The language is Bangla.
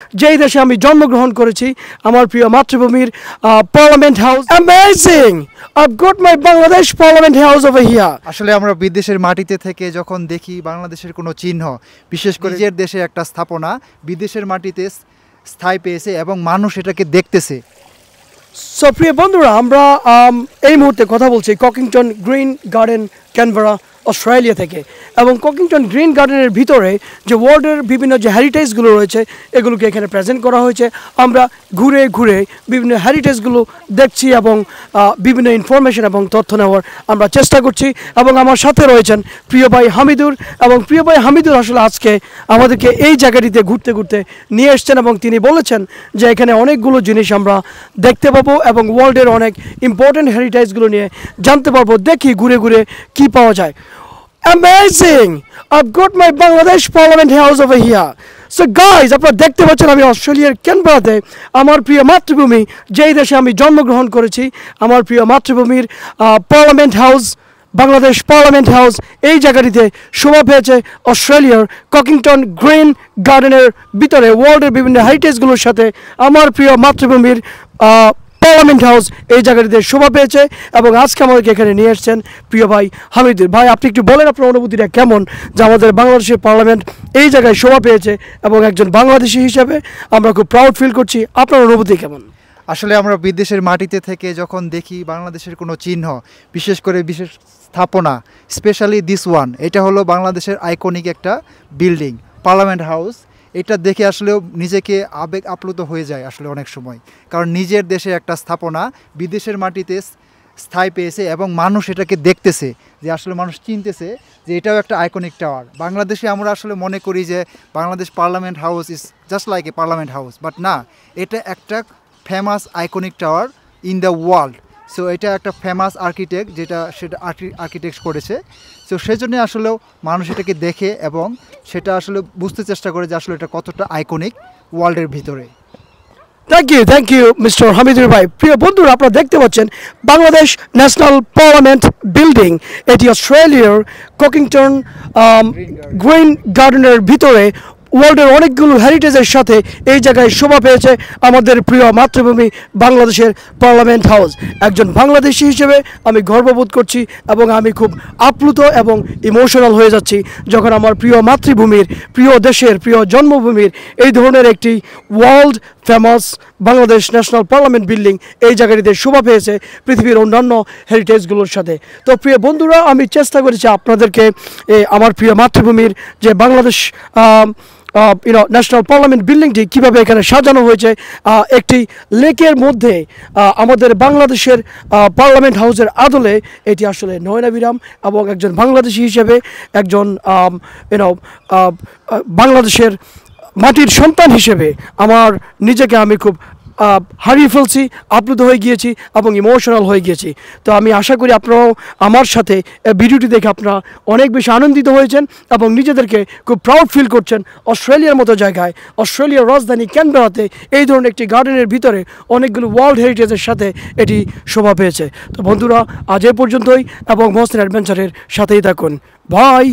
যেই দেশে আমি জন্মগ্রহণ করেছি আমার প্রিয় মাতৃভূমির parliament house amazing I've got my Bangladesh parliament house over here. আসলে আমরা বিদেশের মাটিতে থেকে যখন দেখি বাংলাদেশের কোনো চিহ্ন, বিশেষ করে নিজের দেশে একটা স্থাপনা বিদেশের মাটিতে স্থায়ী পেয়েছে এবং মানুষ এটাকে দেখতেছে। সো প্রিয় বন্ধুরা, আমরা এই মুহূর্তে কথা বলছি ককিংটন গ্রিন গার্ডেন ক্যানবেরা অস্ট্রেলিয়া থেকে, এবং ককিংটন গ্রিন গার্ডেনের ভিতরে যে ওয়ার্ল্ডের বিভিন্ন যে হেরিটেজগুলো রয়েছে এগুলোকে এখানে প্রেজেন্ট করা হয়েছে। আমরা ঘুরে ঘুরে বিভিন্ন হেরিটেজগুলো দেখছি এবং বিভিন্ন ইনফরমেশন এবং তথ্য নেওয়ার আমরা চেষ্টা করছি। এবং আমার সাথে রয়েছেন প্রিয় ভাই হামিদুর, এবং প্রিয় ভাই হামিদুর আসলে আজকে আমাদেরকে এই জায়গাটিতে ঘুরতে ঘুরতে নিয়ে এসছেন এবং তিনি বলেছেন যে এখানে অনেকগুলো জিনিস আমরা দেখতে পাবো এবং ওয়ার্ল্ডের অনেক ইম্পর্টেন্ট হেরিটেজগুলো নিয়ে জানতে পারবো। দেখি ঘুরে ঘুরে কি পাওয়া যায়। Amazing! I've got my Bangladesh Parliament House over here. So guys, আপনারা দেখতে পাচ্ছেন আমি অস্ট্রেলিয়ার ক্যানবেরাতে আমার প্রিয় মাতৃভূমি, যেই দেশে আমি জন্মগ্রহণ করেছি, আমার প্রিয় মাতৃভূমির parliament house, Bangladesh parliament house, এই জায়গাটিতে শোভা পেয়েছে অস্ট্রেলিয়ার ককিংটন গ্রিন গার্ডেনের ভিতরে ওয়ার্ল্ডের বিভিন্ন হেরিটেজগুলোর সাথে আমার প্রিয় মাতৃভূমির পার্লামেন্ট হাউস এই জায়গাটিতে শোভা পেয়েছে। এবং আজকে আমাদেরকে এখানে নিয়ে এসছেন প্রিয় ভাই হামিদুর। ভাই, আপনি একটু বলেন আপনার অনুভূতিটা কেমন যে আমাদের বাংলাদেশের পার্লামেন্ট এই জায়গায় শোভা পেয়েছে, এবং একজন বাংলাদেশি হিসাবে আমরা খুব প্রাউড ফিল করছি। আপনার অনুভূতি কেমন? আসলে আমরা বিদেশের মাটিতে থেকে যখন দেখি বাংলাদেশের কোনো চিহ্ন, বিশেষ করে বিশেষ স্থাপনা, স্পেশালি দিস ওয়ান, এটা হলো বাংলাদেশের আইকনিক একটা বিল্ডিং পার্লামেন্ট হাউস। এটা দেখে আসলেও নিজেকে আবেগ আপ্লুত হয়ে যায় আসলে অনেক সময়, কারণ নিজের দেশে একটা স্থাপনা বিদেশের মাটিতে স্থায়ী পেয়েছে এবং মানুষ এটাকে দেখতেছে, যে আসলে মানুষ চিনতেছে যে এটাও একটা আইকনিক টাওয়ার। বাংলাদেশে আমরা আসলে মনে করি যে Bangladesh parliament house is just like a parliament house, but না, এটা একটা famous iconic tower in the world. So এটা একটা ফেমাস আর্কিটেক্ট, সেটা আর্কিটেক্ট করেছে। সো সেজন্য আসলেও মানুষ এটাকে দেখে এবং সেটা আসলে বুঝতে চেষ্টা করে যে আসলে এটা কতটা আইকনিক ওয়ার্ল্ডের ভিতরে। থ্যাংক ইউ মিস্টার হামিদুর ভাই। প্রিয় বন্ধুরা, আপনারা দেখতে পাচ্ছেন বাংলাদেশ ন্যাশনাল পার্লামেন্ট বিল্ডিং, এটি অস্ট্রেলিয়ার ককিংটন গ্রিন গার্ডেনের ভিতরে ওয়ার্ল্ডের অনেকগুলো হেরিটেজের সাথে এই জায়গায় শোভা পেয়েছে আমাদের প্রিয় মাতৃভূমি বাংলাদেশের পার্লামেন্ট হাউস। একজন বাংলাদেশি হিসেবে আমি গর্ববোধ করছি এবং আমি খুব আপ্লুত এবং ইমোশনাল হয়ে যাচ্ছি যখন আমার প্রিয় মাতৃভূমির, প্রিয় দেশের, প্রিয় জন্মভূমির এই ধরনের একটি world famous Bangladesh national parliament building এই জায়গাটিতে শোভা পেয়েছে পৃথিবীর অন্যান্য হেরিটেজগুলোর সাথে। তো প্রিয় বন্ধুরা, আমি চেষ্টা করেছি আপনাদেরকে আমার প্রিয় মাতৃভূমির যে বাংলাদেশ ন্যাশনাল পার্লামেন্ট বিল্ডিংটি কীভাবে এখানে সাজানো হয়েছে, একটি লেকের মধ্যে আমাদের বাংলাদেশের পার্লামেন্ট হাউসের আদলে এটি আসলে নয়নাবিরাম। এবং একজন বাংলাদেশি হিসেবে, একজন বাংলাদেশের মাটির সন্তান হিসেবে আমার নিজেকে আমি খুব হারিয়ে ফেলছি, আপ্লুত হয়ে গিয়েছি এবং ইমোশনাল হয়ে গিয়েছি। তো আমি আশা করি আপনারাও আমার সাথে ভিডিওটি দেখে আপনারা অনেক বেশি আনন্দিত হয়েছেন এবং নিজেদেরকে খুব প্রাউড ফিল করছেন। অস্ট্রেলিয়ার মতো জায়গায়, অস্ট্রেলিয়ার রাজধানী ক্যানবেরাতে এই ধরনের একটি গার্ডেনের ভিতরে অনেকগুলো ওয়ার্ল্ড হেরিটেজের সাথে এটি শোভা পেয়েছে। তো বন্ধুরা, আজ এ পর্যন্তই এবং মহসিন অ্যাডভেঞ্চারের সাথেই থাকুন। বাই।